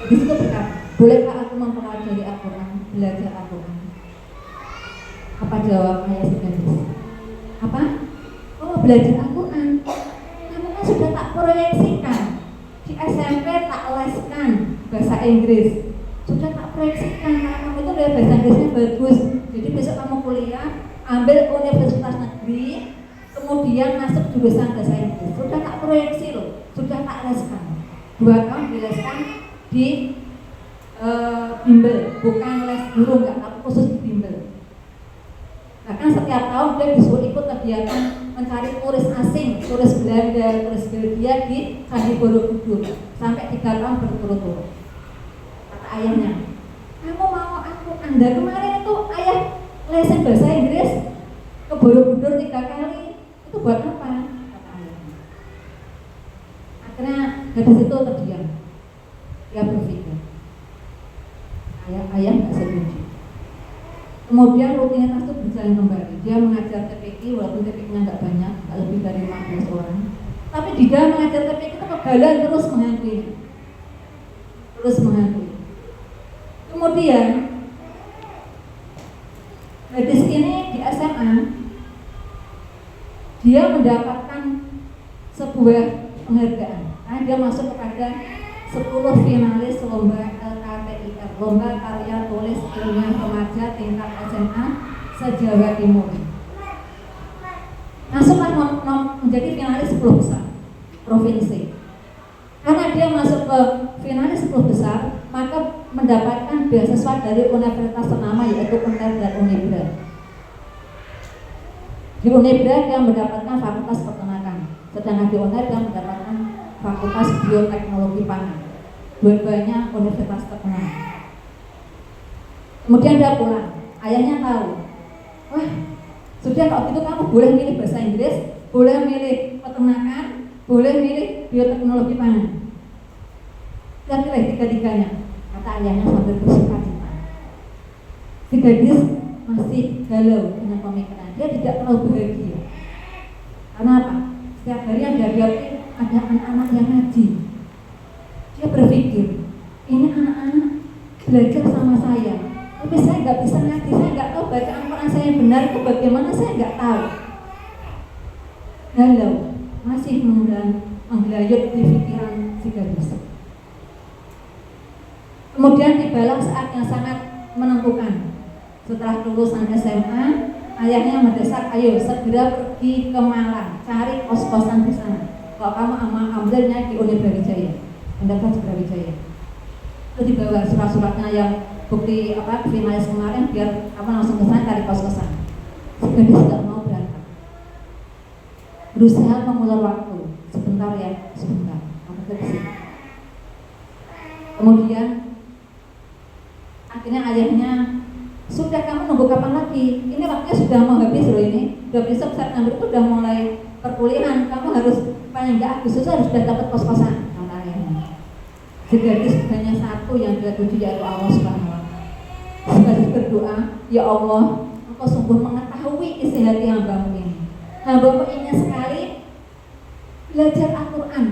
Gadis itu berkata, bolehkah aku mempelajari Al-Quran, belajar Al-Quran? Apa jawab ayah si gadis? Apa? Oh, belajar Al-Quran? Kamu kan sudah tak proyeksikan. Di SMP tak leskan bahasa Inggris. Sudah tak proyeksikan karena kamu itu dari bahasa Inggrisnya bagus. Jadi besok kamu kuliah, ambil universitas negeri, kemudian masuk jurusan bahasa Inggris. Sudah tak proyeksi loh, sudah tak leskan. 2 tahun dileskan di bimbel, bukan les guru enggak, tapi khusus di bimbel. Bahkan setiap tahun dia disuruh ikut kegiatan mencari turis asing, turis Belanda, turis Belgia di Candi Borobudur sampai 3 tahun berturut-turut. Kata ayahnya, kamu mau aku Anda kemarin itu ayah lesin bahasa Inggris ke Borobudur 3 kali, itu buat apa? Kata ayahnya. Akhirnya gadis itu terdiam. Dia berpikir, ayah nggak setuju. Kemudian rutinitas itu berjalan kembali. Dia mengajar TPQ, walaupun TPQ-nya nggak banyak, nggak lebih dari 15 orang. Tapi di dalam mengajar TPQ itu kegagalan terus menghantui. Kemudian gadis ini di SMA, dia mendapatkan sebuah penghargaan. Karena dia masuk kepada 10 finalis lomba LKTIR, lomba karya tulis ilmiah remaja tingkat SMA se-Jawa Timur. Masuklah menjadi finalis 10 besar provinsi. Karena dia masuk ke finalis 10 besar, maka mendapatkan beasiswa dari universitas ternama yaitu UNER dan Unibra. Di Unibra dia mendapatkan fakultas peternakan, sedangkan di UNER dia mendapatkan fakultas bioteknologi pangan. Dua-duanya universitas terkenal. Kemudian dia pulang, ayahnya tahu, wah sudah kalau gitu kamu boleh milih bahasa Inggris, boleh milih peternakan, boleh milih bioteknologi pangan. Dan pilih tiga-tiganya, kata ayahnya sambil bersuka-cita. Si gadis masih galau dengan pemikiran, dia tidak terlalu bahagia. Karena apa? Setiap hari yang dia hadapi ada anak-anak yang ngaji. Dia berpikir, ini anak-anak belajar sama saya, tapi saya nggak bisa ngaji, saya nggak tahu baca Al-Quran saya yang benar itu bagaimana, saya nggak tahu. Galau, masih menggelayut di pikiran si gadis. Kemudian tibalah saat yang sangat menentukan. Setelah lulusan SMA, ayahnya mendesak, ayo segera pergi ke Malang, cari kos-kosan di sana. Kalau kamu ambilnya di Brawijaya, mendapat Brawijaya. Itu dibawa surat-suratnya yang bukti finalis kemarin biar kamu langsung ke sana cari kos-kosan. Si gadis tidak mau berangkat. Berusaha mengulur waktu, sebentar ya, sebentar. Kemudian akhirnya ayahnya, sudah kamu nunggu kapan lagi? Ini waktunya sudah mau habis loh ini. Udah besok September itu udah mulai perkuliahan. Kamu harus paling enggak Agustus harus sudah dapat kos-kosan. Kata ayahnya. Si gadis hanya satu yang dia tuju yaitu Allah Subhanahu wa Ta'ala. Si gadis berdoa, ya Allah, Engkau sungguh mengetahui isi hati hamba-Mu ini. Hamba-Mu ingin sekali belajar Al-Quran.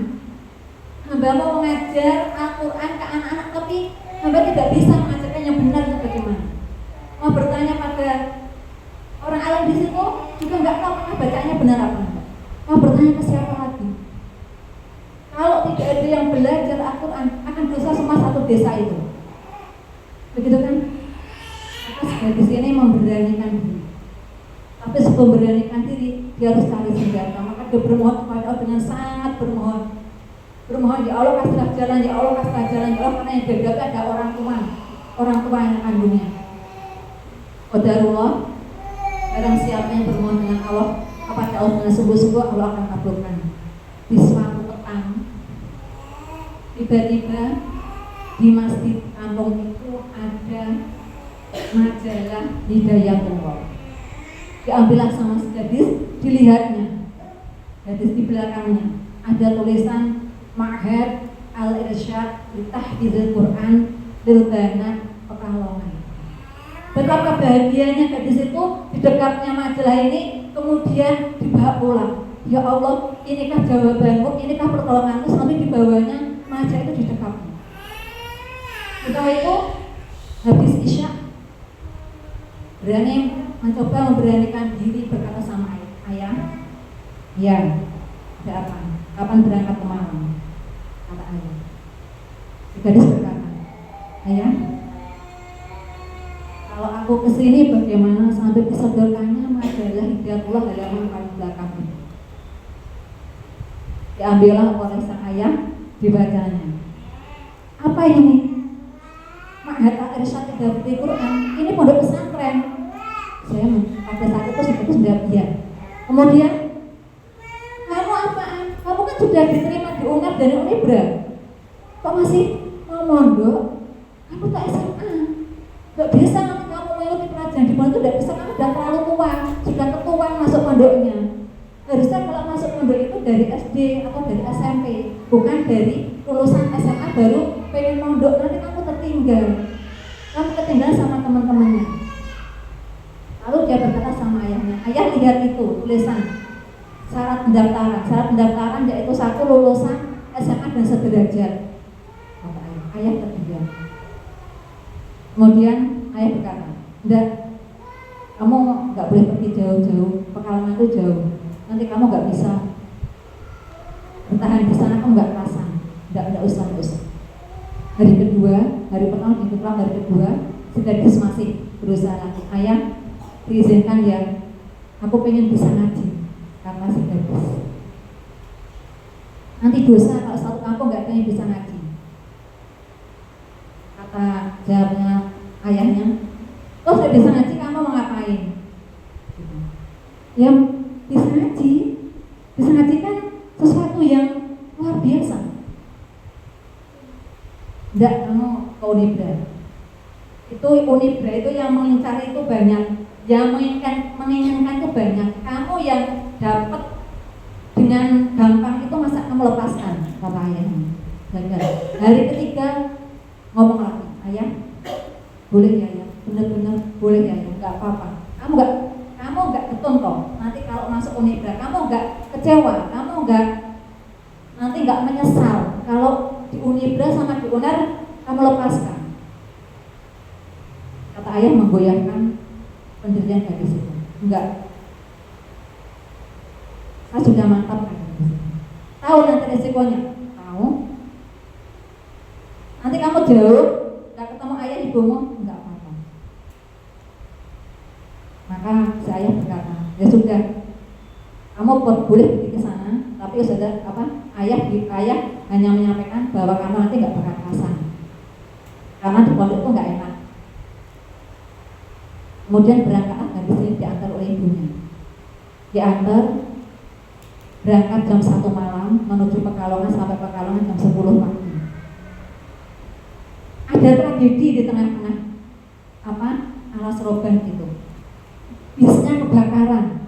Hamba-Mu mengajar Al-Quran ke anak-anak, tapi hamba tidak bisa mengajarkan yang benar itu bagaimana. Mau bertanya pada orang alim di situ juga nggak tahu apakah bacaannya benar apa enggak. Mau bertanya ke siapa lagi? Kalau tidak ada yang belajar Al-Quran, akan dosa semua satu desa itu. Begitu kan? Maka gadis ini memberanikan diri. Tapi sebelum memberanikan diri, dia harus cari senjata. Maka dia bermohon kepada Allah dengan sangat bermohon. Bermohon, ya Allah kasihlah jalan, ya Allah kasihlah jalan, ya Allah, karena yang berbeda ada orang tua yang kandungnya. Qadarullah, barang siapa yang bermohon dengan Allah kepada Allah dengan sungguh-sungguh, Allah akan kabulkan. Di suatu petang, tiba-tiba di masjid kampung itu ada majalah Hidayatullah. Diambillah sama si gadis, dilihatnya. Gadis di belakangnya ada tulisan Ma'had Al-Irsyad li Tahfidzil Quran lil Banat Pekalongan. Betapa bahagianya gadis itu di dekatnya majalah ini, kemudian dibawa pulang. Ya Allah, inikah jawabanmu, inikah pertolonganmu, sampai dibawanya majalah itu di dekatnya. Setelah itu habis isya mencoba memberanikan diri berkata sama ayah, ya, ada apa? Kapan berangkat ke Malang? Kata ayah. Si gadis berkata, ayah, kalau aku kesini bagaimana sambil disodorkannya majalah Hidayatullah halaman paling belakang itu. Diambillah oleh sang ayah, dibacanya. Apa ini? Ma'had Al-Irsyad Hifdzul Quran. Ini pondok pesantren. Saya pada saat itu sudah biar. Kemudian, kamu apaan? Kamu kan sudah diterima di UNER dan Unibra. Kok masih mau mondok? Kamu tak SMA. Gak bisa nanti kamu mengikuti pelajaran di pondok itu tidak bisa, kamu sudah terlalu tua, sudah ketuaan masuk pondoknya. Harusnya kalau masuk pondok itu dari SD atau dari SMP, bukan dari lulusan SMA baru pengen mondok, nanti kamu tertinggal. Kamu ketinggalan sama teman-temannya. Lalu dia berkata sama ayahnya, ayah lihat itu tulisan syarat pendaftaran. Syarat pendaftaran yaitu 1 lulusan SMA dan sederajat. Kata ayah, ayah tertinggal. Kemudian ayah berkata, enggak, kamu nggak boleh pergi jauh-jauh, Pekalongan itu jauh. Nanti kamu nggak bisa bertahan di sana, kamu nggak kerasan. Enggak usah. Hari kedua, hari pertama dipulang, hari kedua, si gadis masih berusaha lagi. Ayah, diizinkan ya, aku pengen bisa ngaji, kata si gadis. Nanti dosa kalau satu kampung nggak pengen bisa ngaji. Kata jawabnya ayahnya, oh saya bisa ngaji, kamu mau ngapain? Ya bisa ngaji kan sesuatu yang luar biasa. Enggak, kamu ke Unibra. Itu Unibra itu yang mengincar itu banyak, yang menginginkan itu banyak. Kamu yang dapat dengan gampang itu masa kamu lepaskan, kata ayahnya. Gagal. Hari ketiga ngomong lagi, ayah, boleh ya ayah, benar-benar boleh ya ayah, nggak apa-apa. Kamu nggak ketun toh. Nanti kalau masuk Unibra, kamu nggak kecewa, kamu nggak nanti nggak menyesal kalau di Unibra sama di UNER kamu lepaskan. Kata ayah menggoyahkan pendirian gadis itu. Enggak, saya sudah mantap kan. Tahu nanti resikonya? Tahu. Nanti kamu jauh, nggak ketemu ayah ibumu, enggak apa-apa. Maka saya berkata, ya sudah, kamu boleh pergi ke sana, tapi sudah ayah hanya menyampaikan bahwa kamu nanti nggak bakal kerasan, karena di pondok itu nggak enak. Kemudian berangkatlah gadis ini diantar oleh ibunya. Diantar, berangkat jam 1 malam menuju Pekalongan, sampai Pekalongan jam 10 pagi. Ada tragedi di tengah-tengah alas roban gitu. Bisnya kebakaran.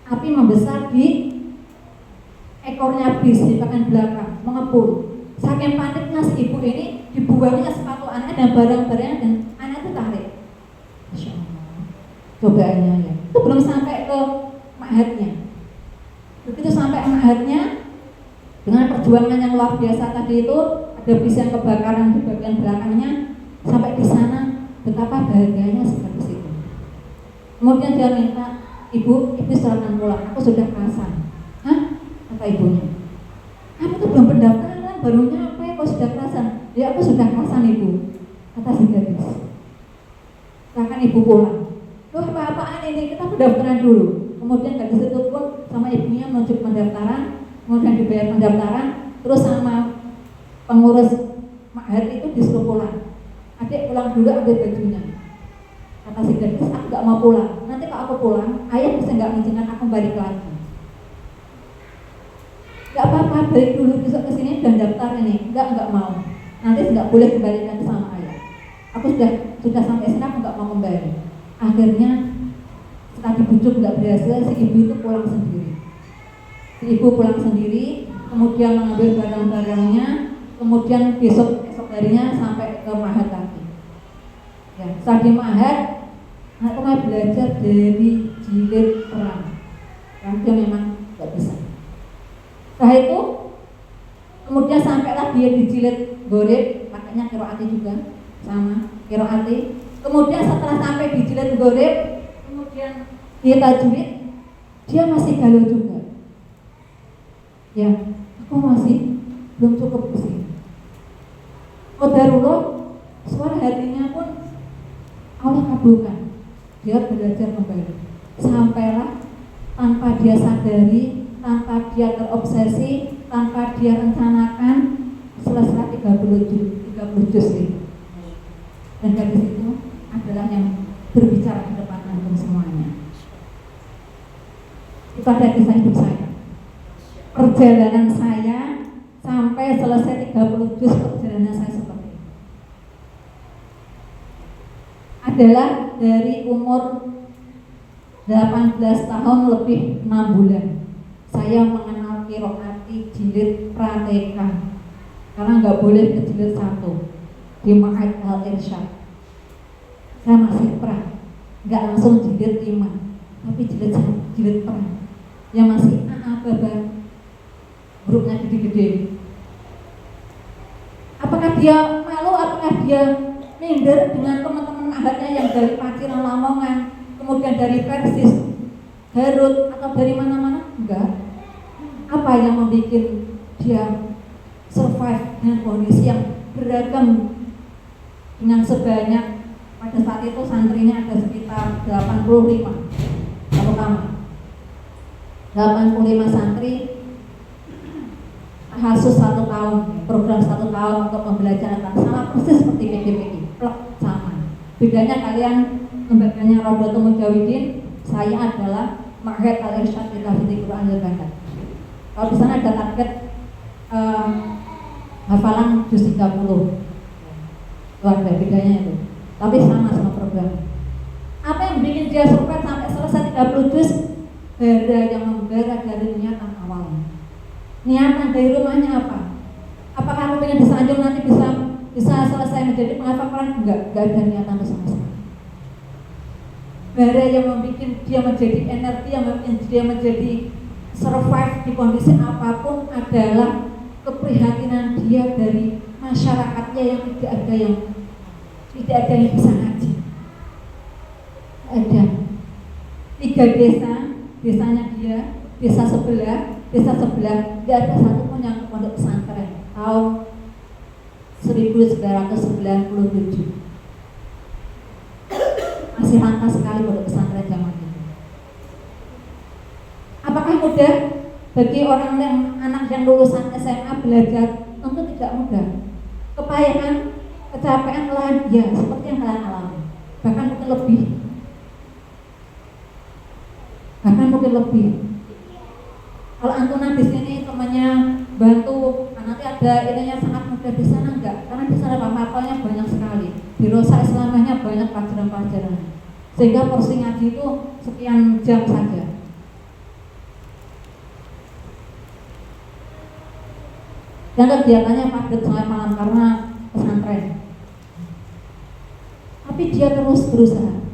Api membesar di ekornya bis di bagian belakang, mengepul. Saking paniknya si ibu ini, dibuangnya sepatu anaknya dan barang-barangnya, dan anak itu tarik. Masya Allah, cobaannya ya. Itu belum sampai ke ma'hadnya. Begitu sampai ma'hadnya, dengan perjuangan yang luar biasa tadi itu, ada bis yang kebakaran di bagian belakangnya. Sampai di sana, betapa bahagianya si gadis itu. Kemudian dia minta, ibu silakan pulang, aku sudah kerasan. Hah? Kata ibunya, kamu tuh belum pendaftaran, baru nyampe kok sudah kerasan. Ya aku sudah kerasan ibu, kata si gadis. Silakan ibu pulang. Loh apa-apaan ini, kita pendaftaran dulu. Kemudian gadis itu pun sama ibunya menuju pendaftaran, kemudian dibayar pendaftaran, terus sama pengurus ma'had itu disuruh pulang. Adik pulang dulu, ambil bajunya. Kata si gadis, aku gak mau pulang. Nanti kalau aku pulang, ayah bisa gak mengizinkan aku balik lagi. Gak apa-apa, balik dulu besok kesini dan daftar ini. Enggak mau. Nanti nggak boleh kembali lagi sama ayah. Aku sudah sampai sini, aku nggak mau kembali. Akhirnya setelah dibujuk nggak berhasil, si ibu itu pulang sendiri. Si ibu pulang sendiri, kemudian mengambil barang-barangnya, kemudian besok harinya sampai ke ma'had lagi. Ya, saat di ma'had, aku mau belajar dari jilid perang. Yang dia memang nggak bisa. Setelah itu, kemudian sampailah dia di jilid gorib, makanya pakainya qiraati juga, sama qiraati. Kemudian setelah sampai di jilid gharib, kemudian dia tajwid, dia masih galau juga. Ya, aku masih belum cukup di sini. Qadarullah, suara hatinya pun Allah kabulkan. Dia belajar kembali. Sampailah tanpa dia sadari, tanpa dia terobsesi, tanpa dia rencanakan, selesai 30 juz ini. Dan dari situ adalah yang berbicara di depan antum semuanya. Itu ada kisah hidup saya. Perjalanan saya sampai selesai 30 juz perjalanan saya seperti itu. Adalah dari umur 18 tahun lebih 6 bulan saya mengenal qiraati jilid Prateka, karena nggak boleh ke jilid 1 di Ma'had Al-Irsyad. Saya masih pra, nggak langsung jilid 5, tapi jilid pra yang masih baba, grupnya gede-gede. Apakah dia malu, apakah dia minder dengan teman-teman ahadnya yang dari Paciran, Lamongan, kemudian dari Persis, Garut, atau dari mana-mana? Enggak. Apa yang membuat dia survive dengan kondisi yang beragam dengan sebanyak, pada saat itu santrinya ada sekitar 85 satu kamar, 85 santri, kasus 1 tahun, program 1 tahun untuk pembelajaran, sama persis seperti PGPI, plek sama. Bedanya kalian lembaganya Rawdatul Mujawidin, saya adalah Ma'had Al-Irsyad di Tahfidz Quran Al-Banat. Kalau di sana ada target hafalan juz 30. Itu ada bedanya itu. Tapi sama program. Apa yang bikin dia survive sampai selesai 30 juz? Bara yang membara dari niatan awalnya. Niatan dari rumahnya apa? Apakah kamu pengen di Sanjung nanti bisa selesai menjadi penghafal Quran? Enggak ada niatan sama sekali. Bara yang membuat dia menjadi energi, yang membuat dia menjadi survive di kondisi apapun adalah keprihatinan dia dari masyarakatnya yang tidak ada yang bisa ngaji. Ada 3 desanya dia, desa sebelah, tidak ada satupun yang ke pondok pesantren tahun 1997. Masih langka sekali pondok pesantren zaman itu. Apakah mudah bagi orang yang anak yang lulusan SMA belajar? Tentu tidak mudah. Kepayahan, kecapean lain, ya seperti yang kalian alami, bahkan mungkin lebih. Kalau Antuna di sini temannya bantu, nanti ada ininya sangat mudah, di sana enggak, karena di sana hafalnya banyak sekali, di Rosa Islamahnya banyak pelajaran-pelajaran, sehingga porsi ngaji itu sekian jam saja. Dan kegiatannya padat sampai malam karena pesantren. Tapi dia terus berusaha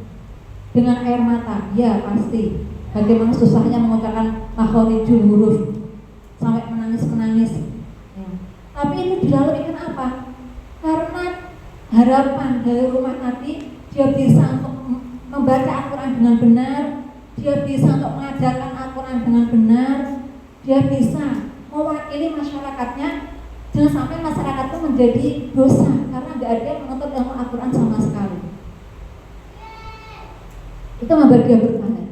dengan air mata, ya pasti. Bagaimana susahnya mengucapkan makhorijul huruf sampai menangis. Ya. Tapi itu dilalui kenapa? Karena harapan dari rumah tadi, dia bisa untuk membaca Al-Quran dengan benar, dia bisa untuk mengajarkan Al-Quran dengan benar, dia bisa mewakili masyarakatnya. Jangan sampai masyarakat itu menjadi dosa karena tidak ada yang menuntut ilmu Al-Quran sama sekali. Itu membuat dia bertahan.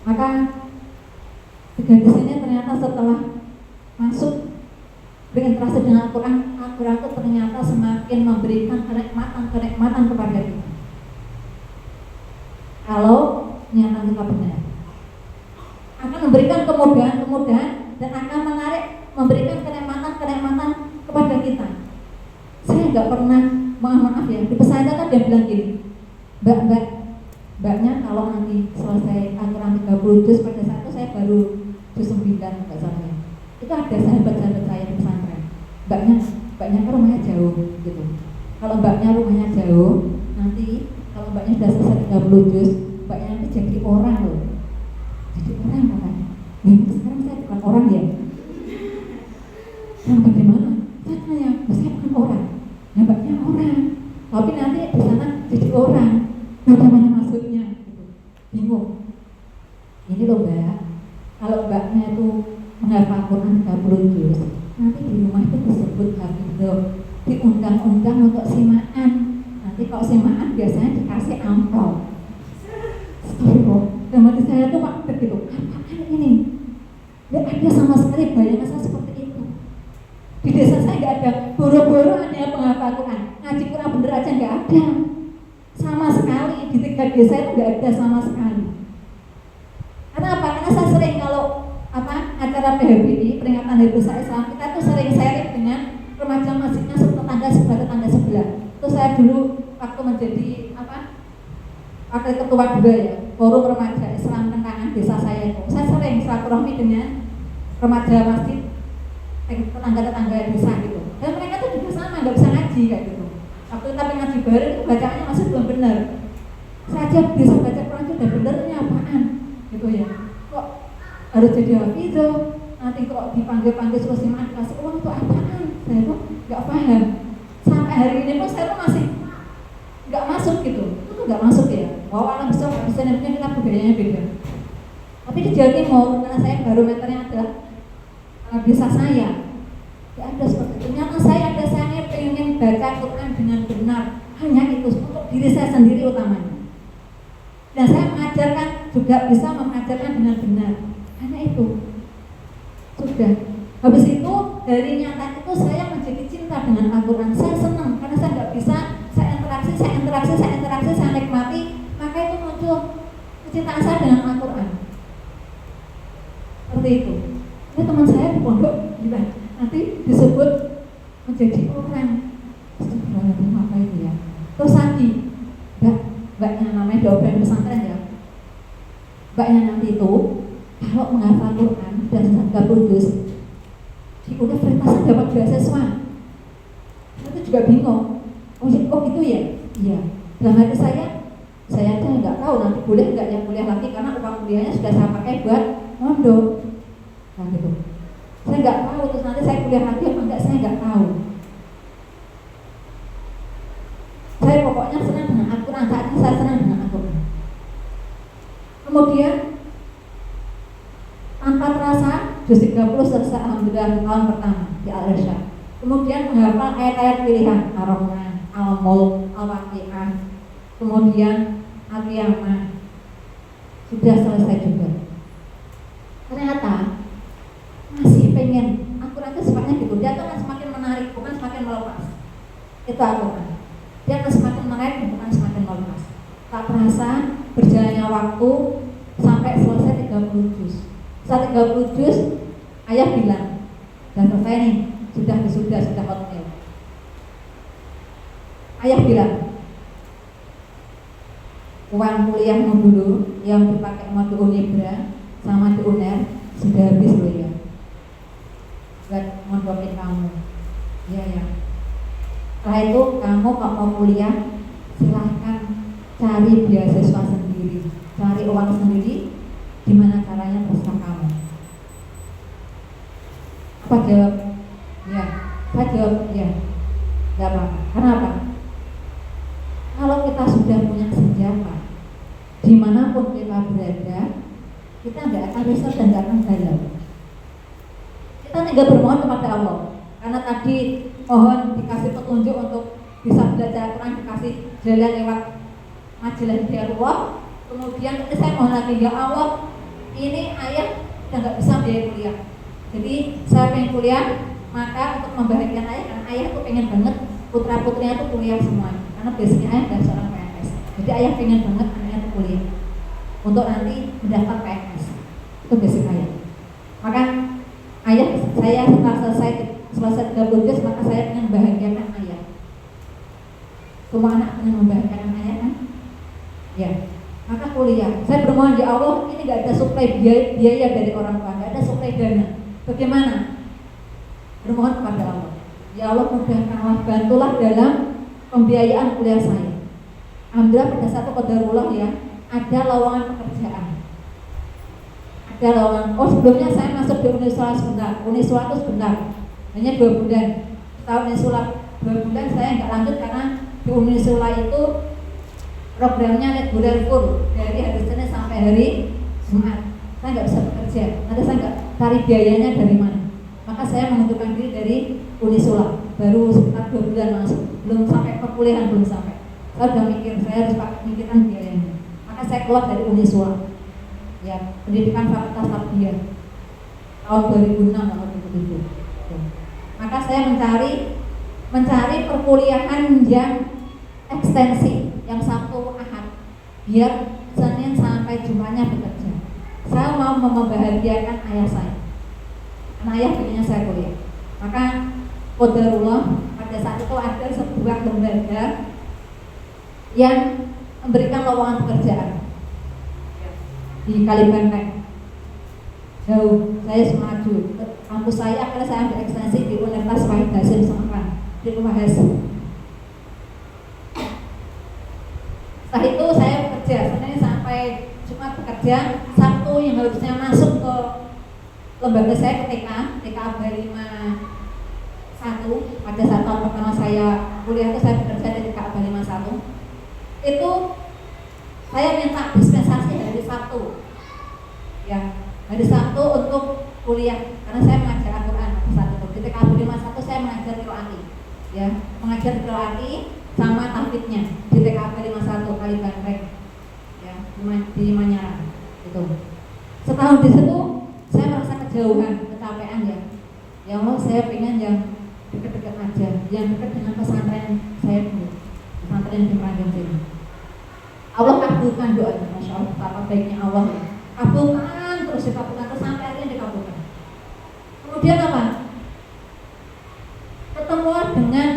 Maka gadis ini ternyata setelah masuk berinteraksi dengan Al-Quran itu ternyata semakin memberikan kenikmatan kepada kita. Kalau niatan kita benar, akan memberikan kemudahan dan akan memberikan kenikmatan kepada kita. Saya nggak pernah, maaf ya, di pesantren kan dia bilang gini, mbaknya kalau nanti selesai Al-Quran 30 juz, pada saat itu saya baru juz 9 nggak salah. Itu ada sahabat-sahabat saya di pesantren. Mbaknya kan rumahnya jauh gitu. Kalau mbaknya rumahnya jauh, nanti kalau mbaknya sudah selesai 30 juz, mbaknya nanti jadi orang loh. Jadi orang katanya. Sekarang saya bukan orang ya. yang bagaimana? Saya tanya, saya bukan orang, nembaknya orang, tapi nanti di sana jadi orang. Bagaimana maksudnya? Gitu. Bingung. Ini loh Mbak, kalau Mbaknya itu menghafal Quran 30 juz, nanti di rumah itu disebut hafidhoh, diundang-undang untuk simaan. Nanti kalau simaan biasanya dikasih amplop. Astagfirullah. Dan mati saya tuh waktu gitu, apaan ini? Gak ada sama sekali bayangan saya seperti itu. Di desa saya gak ada, boro-boro hanya penghafal Quran, ngaji Quran bener aja gak ada. Sama sekali, di 3 desa itu gak ada sama sekali. Karena apa? Karena saya sering kalau acara PHBI, peringatan Hari Besar Islam, kita tuh sering sharing dengan remaja masjidnya tetangga sebelah. Terus saya dulu waktu menjadi wakil ketua juga ya, forum remaja Islam Kentangan desa saya itu. Saya sering silaturahmi dengan remaja masjid, tetangga-tetangga desa gitu. Dan mereka tuh juga sama, nggak bisa ngaji kayak gitu. Waktu kita ngaji bareng itu bacaannya masih belum benar. Saya aja bisa baca Quran itu udah benernya apaan gitu ya. Kok harus jadi hafidhoh, nanti kok dipanggil-panggil suruh simaan dikasih uang itu apaan? Saya tuh nggak paham. Sampai hari ini pun saya tuh masih nggak masuk gitu. Itu tuh nggak masuk ya. Wow, alam besar nggak bisa, namanya kita budayanya beda. Tapi di Jawa Timur, karena saya barometernya adalah desa saya, nggak ada seperti itu. Nyata saya pengen baca Quran dengan benar, hanya itu untuk diri saya sendiri utamanya. Dan saya mengajarkan juga bisa mengajarkan dengan benar, hanya itu. Sudah. Habis itu dari nyata itu saya menjadi cinta dengan Al-Quran. Saya senang karena saya nggak bisa, saya interaksi, saya nikmati, maka itu muncul kecintaan saya dengan Al-Quran. Seperti itu. Ini teman saya di pondok bilang, nanti disebut menjadi orang. Astagfirullahaladzim, apa itu ya? Terus lagi, mbaknya namanya Dobra pesantren ya. Mbaknya nanti itu kalau menghafal Quran dan 30 juz, di universitas dapat beasiswa. Itu juga bingung. Oh gitu ya? Iya. Dalam hati saya aja nggak tahu nanti boleh nggak yang kuliah lagi karena uang kuliahnya sudah saya pakai buat mondok. Nah gitu. Saya nggak tahu terus nanti saya kuliah lagi apa enggak, saya nggak tahu. Saya pokoknya senang dengan Al-Quran, saat ini saya senang dengan Al-Quran. Kemudian tanpa terasa juz 30 selesai alhamdulillah tahun pertama di Al-Irsyad. Kemudian menghafal ayat-ayat pilihan Ar-Rahman, Al-Mulk, Al-Waqi'ah, kemudian Al-Qiyamah. Sudah selesai juga. Ternyata masih pengen. Al-Quran itu sifatnya gitu, dia akan semakin menarik, bukan semakin melepas. Itu Al-Quran. Dia akan semakin menarik, bukan semakin melepas. Tak terasa berjalannya waktu sampai selesai 30 juz. Saat 30 juz, ayah bilang, dan selesai nih, sudah hotmail. Ayah bilang, uang kuliahmu dulu yang dipakai mau di Unibra sama di UNER sudah habis loh ya, buat mondokin kamu. Iya ya. Setelah itu kamu kalau mau kuliah silahkan cari beasiswa sendiri, cari uang sendiri, gimana caranya terserah kamu. Apa jawab? Ya, saya jawab ya. Gak apa-apa. Kenapa? Kalau kita sudah punya senjata, dimanapun kita berada, kita nggak akan risau dan nggak akan galau. Kita tinggal bermohon kepada Allah. Karena tadi mohon dikasih petunjuk untuk bisa belajar Quran, dikasih jalan lewat majalah Hidayatullah. Kemudian nanti saya mohon lagi, ya Allah, ini ayah sudah nggak bisa biaya kuliah. Jadi saya pengen kuliah, maka untuk membahagiakan ayah, karena ayah tuh pengen banget putra putrinya tuh kuliah semua. Karena biasanya ayah adalah seorang PNS. Jadi ayah pengen banget anaknya tuh kuliah untuk nanti mendaftar PNS. Itu basic ayah. Maka ayah, saya setelah selesai 30 juz, maka saya ingin membahagiakan ayah. Semua anak ingin membahagiakan ayah kan? Ya. Maka kuliah. Saya bermohon, ya Allah, ini gak ada suplai biaya dari orang tua, gak ada suplai dana. Bagaimana? Bermohon kepada Allah. Ya Allah, mudahkanlah, bantulah dalam pembiayaan kuliah saya. Alhamdulillah pada satu qadarullah ya, ada lowongan pekerjaan. Ada lowongan. Oh sebelumnya saya masuk di Uniswa sebentar. Uniswa itu sebentar. hanya 2 bulan. Tahun Unisula 2 bulan saya nggak lanjut karena di Unisula itu programnya reguler full dari hari Senin sampai hari Jumat. Saya nggak bisa bekerja, nanti saya nggak cari biayanya dari mana. Maka saya mengundurkan diri dari Unisula. Baru sekitar 2 bulan langsung, belum sampai perkuliahan, belum sampai. Saya udah mikir, saya harus pakai pikiran biayanya. Maka saya keluar dari Unisula, ya, pendidikan fakultas tarbiyah tahun 2006 atau 2007. Maka saya mencari perkuliahan yang ekstensi, yang Sabtu Ahad, biar Senin sampai Jumatnya bekerja. Saya mau membahagiakan ayah saya. Karena ayah pengennya saya kuliah. Maka qadarullah pada saat itu ada sebuah lembaga yang memberikan lowongan pekerjaan di Kalibanteng. Jauh, saya semaju. Kampus saya akhirnya saya ambil ekstensi di Universitas Wahid Hasim Semarang, di Rumah Hasim. Setelah itu saya bekerja, Senin sampai Jumat bekerja. Sabtu yang harusnya masuk ke lembaga saya ke TK Aba 51. Pada saat tahun pertama saya kuliah itu saya bekerja di TK Aba 51. Itu saya minta dispensasi hari Sabtu, ya, hari Sabtu untuk kuliah karena saya mengajar Al-Quran pada saat itu. Di TK Aba 51 saya mengajar Qiraati, ya, mengajar Qiraati sama tahfidnya di TK Aba 51 Kalibanteng, ya, di Manyara itu. Setahun di situ saya merasa kejauhan, kecapean, ya. Ya Allah, saya pengen yang dekat-dekat aja, yang dekat dengan pesantren saya dulu, pesantren di Meranggen sini. Allah kabulkan doanya, masya Allah, betapa baiknya Allah, ya. Kabulkan terus, dikabulkan terus sampai akhirnya dikabulkan. Kemudian apa? Ketemuan dengan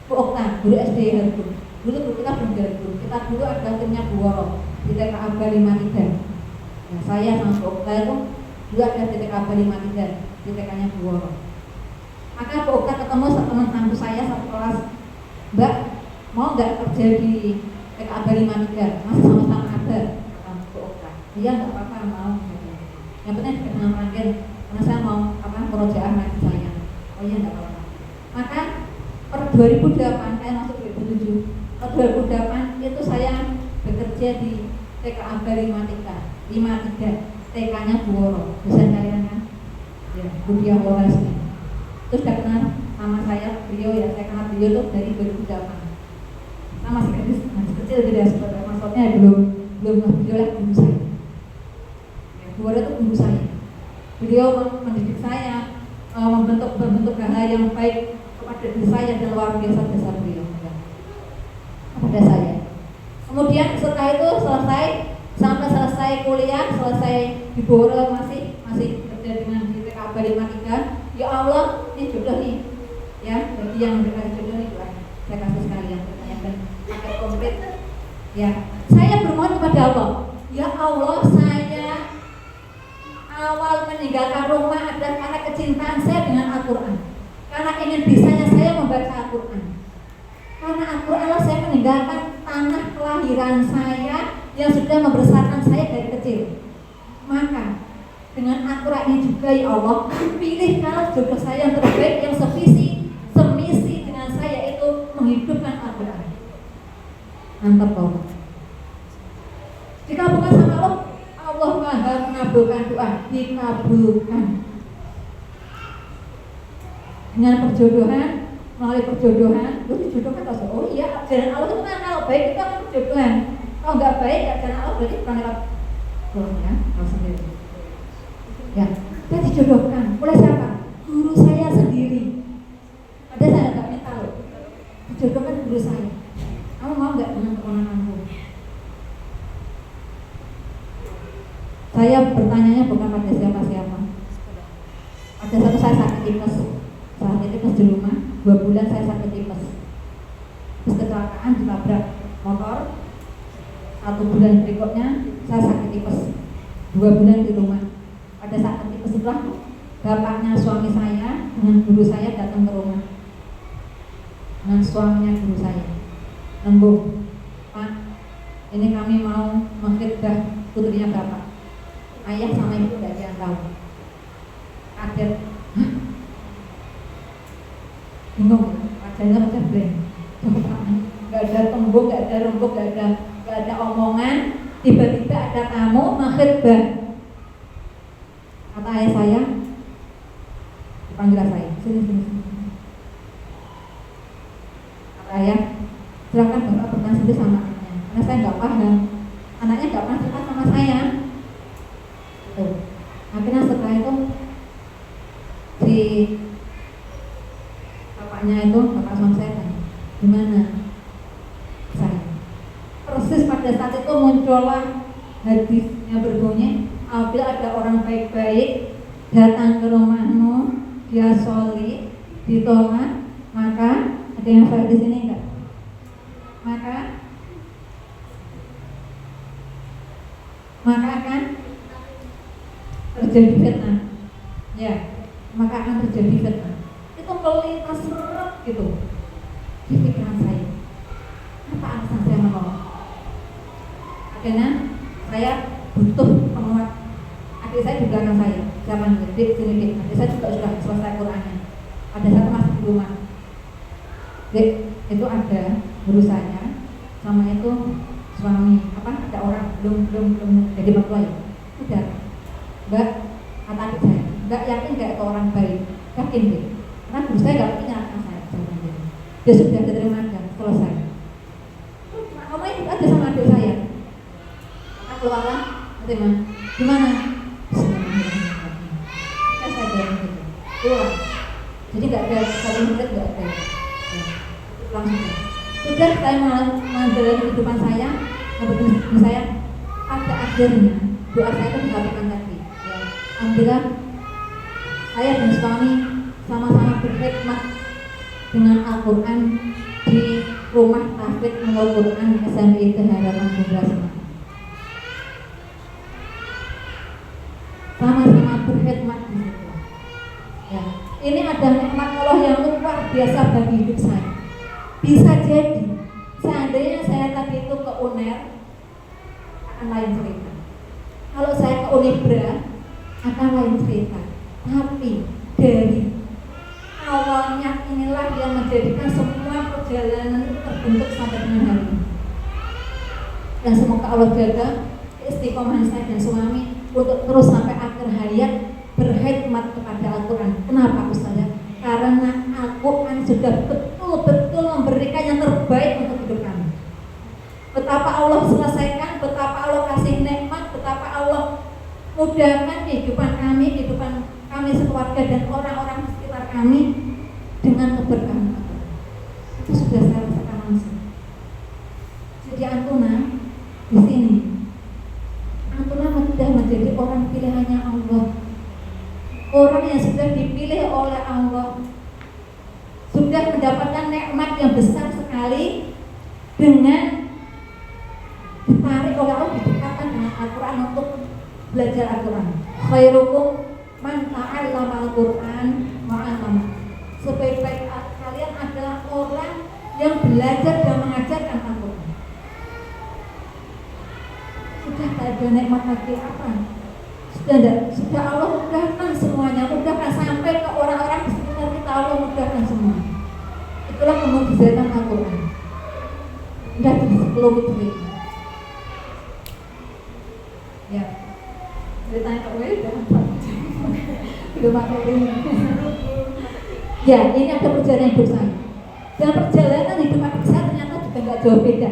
Bu Okta, guru SD Hargun. Dulu kita belum Hargun, kita dulu ada timnya Bu Woro di TK Aba 53. Nah, saya sama Bu Okta itu dulu ada di TK Aba 53, di TK-nya Bu Woro. Maka Bu Okta ketemu teman kampus saya satu kelas, Mbak, mau nggak kerja di TK Aba 53? Masih sama-sama ada, kata Bu Okta. Iya, nggak apa-apa, mau. Yang penting dekat dengan Meranggen, karena saya mau perojahan lagi saya. Oh iya, nggak apa-apa. Maka per 2008, saya masuk 2007. Per 2008 itu saya bekerja di TK Aba 53, TK-nya Bu Woro. Bisa kalian kan? Ya, Budia Walasmi. Terus sudah kenal sama saya, beliau, ya, saya kenal beliau tuh dari 2008. Saya masih kecil tidak sebenarnya, maksudnya belum beliau lah guru saya. Ya, Bu Woro itu guru saya. Beliau mendidik saya, membentuk hal yang baik kepada diri saya, dan luar biasa dasar beliau, ya, kepada saya. Kemudian setelah itu sampai selesai kuliah, selesai di Bu Woro masih kerja dengan di TK Aba 53. Ya Allah, ini jodoh nih, ya, bagi yang dikasih jodoh nih, saya kasih sekalian pertanyaan paket komplit. Ya, saya bermohon kepada Allah, ya Allah, saya awal meninggalkan rumah adalah karena kecintaan saya dengan Al-Quran, karena ingin bisanya saya membaca Al-Quran. Karena Al-Quran saya meninggalkan tanah kelahiran saya yang sudah membesarkan saya dari kecil. Maka dengan Al-Quran ini juga, ya Allah, pilihkanlah jodoh saya yang terbaik, yang semisi dengan saya, itu menghidupkan Al-Quran. Mantap, Allah. Dikabulkan sama Allah, Allah Maha mengabulkan doa, dikabulkan. Dengan perjodohan, melalui perjodohan, lu dijodohkan atau oh iya, ajaran Allah itu kan kalau baik itu akan perjodohan. Kalau nggak baik, ajaran Allah berarti bukan lewat ya, kalau sendiri. Ya, saya dijodohkan oleh siapa? Guru saya sendiri. Ada saya nggak minta loh, dijodohkan guru saya. Kamu mau nggak dengan keponanganku? Saya bertanyanya bukan pada siapa-siapa. Pada satu saya sakit tipes di rumah, 2 bulan saya sakit tipes. Terus kecelakaan, ditabrak motor. 1 bulan berikutnya saya sakit tipes, 2 bulan di rumah. Pada saat tipes itulah bapaknya suami saya dengan guru saya datang ke rumah. Dengan suaminya guru saya, nembung, Pak, ini kami mau mengkhidbah putrinya Bapak. Ayah sama ibu tidak ada yang tahu. Kaget, bingung, wajahnya macam blank. Nggak ada tembung, nggak ada rembuk, nggak ada omongan. Tiba-tiba ada tamu makhirban. Kata ayah saya, dipanggil saya, sini. Kata ayah, silakan bapak bertanya sendiri sama anaknya, karena saya nggak paham. Anaknya nggak pernah cerita sama saya. Gitu. Akhirnya setelah itu si bapaknya itu, bapak suami saya tanya, gimana? Saya persis pada saat itu muncullah hadisnya berbunyi, apabila ada orang baik-baik datang ke rumahmu, dia solih, ditolak, maka ada yang saya di sini enggak? Maka akan terjadi fitnah. Ya, maka akan terjadi fitnah. Itu melintas seret gitu di pikiran saya. Apa alasan saya menolak? Akhirnya saya butuh penguat. Adik saya di belakang saya, zaman Dik, sini Dik. Adik saya juga sudah selesai Qurannya. Pada saat masih di rumah, Dik, itu ada guru saya sama itu suami, ada orang belum jadi mertua ya. Udah, Mbak, kata adik saya, Mbak yakin gak itu orang baik? Yakin Dik, karena guru saya gak punya anak saya. Dia sudah diterima aja, selesai. Ngomongnya itu aja sama adik saya. Aku keluarlah, terima. Gimana? Saya bilang gitu. Keluar. Jadi nggak ada 1 menit, nggak ada. Langsung. Sudah saya menjalani kehidupan saya, saya pada akhirnya doa saya itu dikabulkan tadi. Ya, alhamdulillah saya dan suami sama-sama berkhidmat dengan Al-Quran di rumah tahfidz Nurul Quran SMI Harapan Bunda Semarang. Sama-sama berkhidmat di situ. Ya, ini ada nikmat Allah yang luar biasa bagi hidup saya. Bisa jadi seandainya saya tadi itu ke UNER akan lain cerita. Kalau saya ke Unibra akan lain cerita. Tapi dari awalnya inilah yang menjadikan semua perjalanan itu terbentuk sampai dengan hari ini. Dan semoga Allah jaga istiqomah saya dan suami untuk terus sampai akhir hayat berkhidmat kepada Al-Quran. Kenapa Ustazah? Karena Al-Quran sudah betul-betul memberikan yang terbaik untuk hidup kami. Betapa Allah selesaikan, betapa Allah kasih nikmat, betapa Allah mudahkan kehidupan kami sekeluarga dan orang-orang di sekitar kami dengan keberkahan Al-Quran. Itu sudah saya rasakan langsung. Jadi Antuna di sini Antuna sudah menjadi orang pilihannya Allah, orang yang sudah dipilih oleh Allah, sudah mendapatkan nikmat yang besar sekali dengan ditarik oleh Allah, didekatkan dengan Al-Quran untuk belajar Al-Quran. Khairukum man ta'allama Al-Quran wa 'allama. Sebaik-baik kalian adalah orang yang belajar dan mengajarkan Al-Quran. Sudah tak ada nikmat lagi apa? Sudah Allah mudahkan semuanya, mudahkan sampai ke orang-orang di sekitar kita, Allah mudahkan semua. Itulah kemujizatan Al-Quran. Sudah sebelum itu. Ya, ceritanya Kak Wei udah belum pakai ini. Ya, ini ada perjalanan hidup saya. Dan perjalanan hidup adik saya ternyata juga nggak jauh beda.